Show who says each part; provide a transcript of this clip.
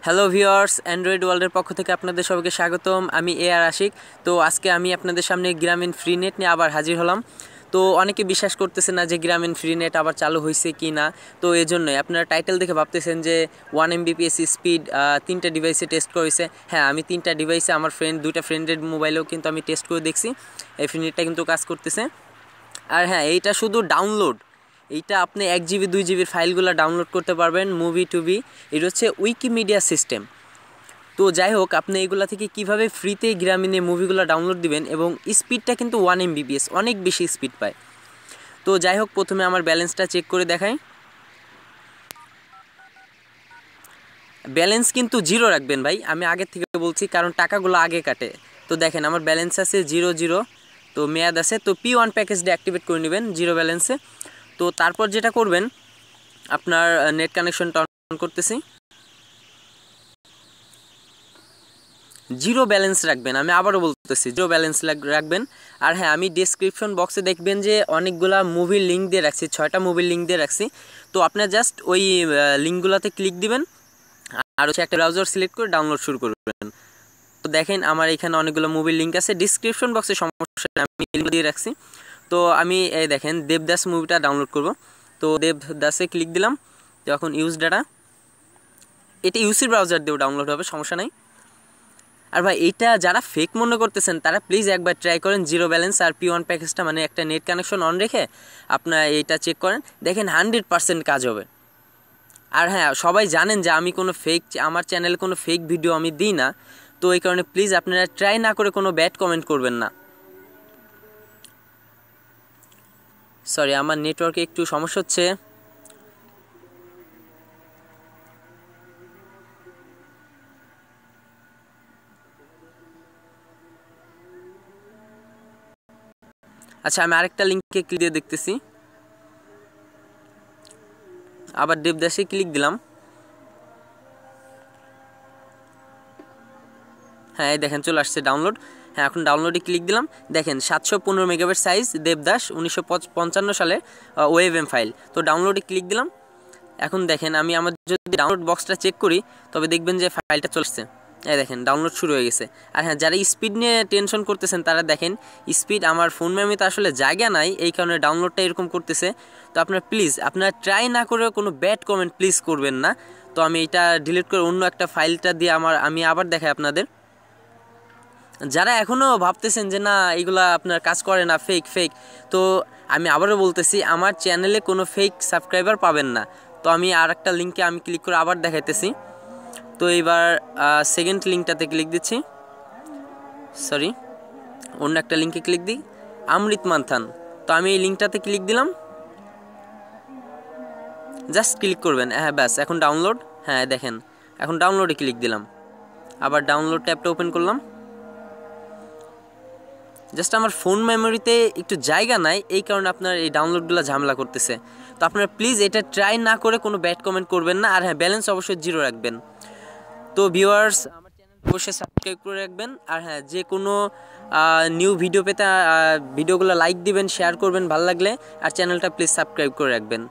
Speaker 1: Hello viewers, Android ওয়ার্ল্ডের পক্ষ থেকে আপনাদের সবাইকে স্বাগতম। আমি আর আশিক। তো আজকে আমি আপনাদের সামনে গ্রামীণ ফ্রি নেট নিয়ে আবার হাজির হলাম। তো অনেকে বিশ্বাস করতেছে না যে গ্রামীণ ফ্রি নেট আবার চালু হয়েছে কি না। তো এই জন্যই আপনারা টাইটেল দেখে ভাবতেছেন যে 1 Mbps স্পিড 3টা ডিভাইসে টেস্ট করেছে। হ্যাঁ, আমি 3টা ডিভাইসে আমার দুইটা ফ্রেন্ডের মোবাইলেও কিন্তু আমি টেস্ট করে দেখছি, এই ফ্রি নেটটা কিন্তু কাজ করতেছে। আর হ্যাঁ, এইটা শুধু ডাউনলোড, এইটা আপনি 1 GB 2 GB ফাইলগুলো ডাউনলোড করতে পারবেন, মুভি টুভি। এটা হচ্ছে উইকিমিডিয়া সিস্টেম। তো যাই হোক, আপনি এগুলা থেকে কিভাবে ফ্রিতে গ্রামীণে মুভিগুলো ডাউনলোড দিবেন, এবং স্পিডটা কিন্তু 1 Mbps, অনেক বেশি স্পিড পায়। তো যাই হোক, প্রথমে আমার ব্যালেন্সটা চেক করে দেখাই। ব্যালেন্স কিন্তু 0 রাখবেন ভাই, আমি আগের থেকে বলছি, কারণ টাকাগুলো আগে কাটে। তো দেখেন আমার ব্যালেন্স আছে 0 তো মেয়াদ আছে। তো P1 প্যাকেজটা অ্যাক্টিভেট করে নেবেন 0 ব্যালেন্সে। তো তারপর যেটা করবেন, আপনার নেট কানেকশনটা অন করতেছি। 0 ব্যালেন্স রাখবেন, আমি আবারও বলতেছি 0 ব্যালেন্স রাখবেন। আর হ্যাঁ, আমি ডেসক্রিপশন বক্সে দেখবেন যে অনেকগুলা মুভির লিঙ্ক দিয়ে রাখছি, 6টা মুভির লিঙ্ক দিয়ে রাখছি। তো আপনার জাস্ট ওই লিঙ্কগুলোতে ক্লিক দিবেন, আর হচ্ছে একটা ব্রাউজার সিলেক্ট করে ডাউনলোড শুরু করবেন। তো দেখেন আমার এখানে অনেকগুলো মুভির লিঙ্ক আছে, ডিসক্রিপশন বক্সে সমস্যা আমি লিঙ্ক দিয়ে রাখছি। তো আমি এই দেখেন দেবদাস মুভিটা ডাউনলোড করব। তো দেবদাসে ক্লিক দিলাম। তো এখন ইউজ ডাটা, এটা ইউসি ব্রাউজার দিয়েও ডাউনলোড হবে, সমস্যা নাই। আর ভাই, এইটা যারা ফেক মনে করতেছেন তারা প্লিজ একবার ট্রাই করেন 0 ব্যালেন্স আর P1 প্যাকেজটা, মানে একটা নেট কানেকশন অন রেখে আপনার এইটা চেক করেন, দেখেন 100% কাজ হবে। আর হ্যাঁ, সবাই জানেন যে আমি কোনো ফেক, আমার চ্যানেলে কোনো ফেক ভিডিও আমি দিই না। তো এই কারণে প্লিজ আপনারা ট্রাই না করে কোনো ব্যাড কমেন্ট করবেন না। সরি, আমার নেটওয়ার্কে একটু সমস্যা হচ্ছে। আচ্ছা, আমি আরেকটা লিঙ্কে ক্লিক দিয়ে দেখতেছি। আবার দেবদাসে ক্লিক দিলাম। হ্যাঁ, দেখেন চলে আসছে ডাউনলোড। হ্যাঁ, এখন ডাউনলোডে ক্লিক দিলাম। দেখেন 715 মেগাবাইট সাইজ, দেবদাস 1955 সালে ওয়েভএম ফাইল। তো ডাউনলোডে ক্লিক দিলাম। এখন দেখেন আমি আমার যদি ডাউনলোড বক্সটা চেক করি, তবে দেখবেন যে ফাইলটা চলে আসছে। এই দেখেন ডাউনলোড শুরু হয়ে গেছে। আর হ্যাঁ, যারা স্পিড নিয়ে টেনশন করতেছেন তারা দেখেন স্পিড, আমার ফোন মেমোরিতে আসলে জায়গা নাই, এই কারণে ডাউনলোডটা এরকম করতেছে। তো আপনারা প্লিজ আপনারা ট্রাই না করে কোনো ব্যাড কমেন্ট প্লিজ করবেন না। তো আমি এটা ডিলিট করে অন্য একটা ফাইলটা দিয়ে আমি আবার দেখাই আপনাদের। যারা এখনও ভাবতেছেন যে না এগুলা আপনার কাজ করে না, ফেক ফেক, তো আমি আবারও বলতেছি, আমার চ্যানেলে কোনো ফেক সাবস্ক্রাইবার পাবেন না। তো আমি আর একটা লিঙ্কে আমি ক্লিক করে আবার দেখাইতেছি। তো এবার সেকেন্ড লিঙ্কটাতে ক্লিক দিচ্ছি, সরি অন্য একটা লিঙ্কে ক্লিক দিই, আমৃত মান্থান। তো আমি এই লিঙ্কটাতে ক্লিক দিলাম, জাস্ট ক্লিক করবেন। হ্যাঁ ব্যাস, এখন ডাউনলোড। হ্যাঁ দেখেন এখন ডাউনলোডে ক্লিক দিলাম, আবার ডাউনলোড ট্যাবটা ওপেন করলাম। জাস্ট আমার ফোন মেমোরিতে একটু জায়গা নাই, এই কারণে আপনার এই ডাউনলোডগুলো ঝামেলা করতেছে। তো আপনারা প্লিজ এটা ট্রাই না করে কোনো ব্যাড কমেন্ট করবেন না। আর হ্যাঁ, ব্যালেন্স অবশ্যই 0 রাখবেন। তো ভিউয়ার্স, আমার চ্যানেল অবশ্যই সাবস্ক্রাইব করে রাখবেন। আর হ্যাঁ, যে কোনো নিউ ভিডিও পেতে ভিডিওগুলো লাইক দিবেন, শেয়ার করবেন ভালো লাগলে, আর চ্যানেলটা প্লিজ সাবস্ক্রাইব করে রাখবেন।